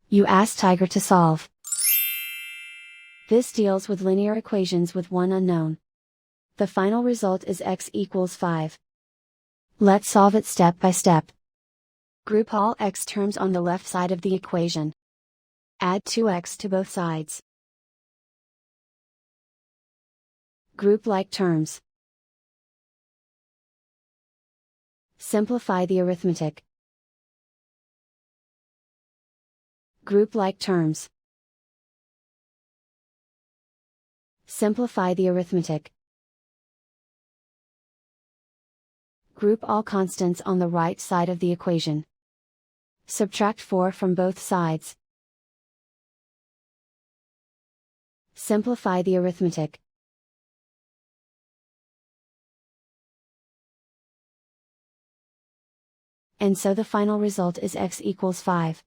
You ask Tiger to solve. This deals with linear equations with one unknown. The final result is x equals 5. Let's solve it step by step. Group all x terms on the left side of the equation. Add 2x to both sides. Group like terms. Simplify the arithmetic. Group like terms. Simplify the arithmetic. Group all constants on the right side of the equation. Subtract 4 from both sides. Simplify the arithmetic. And so the final result is x equals 5.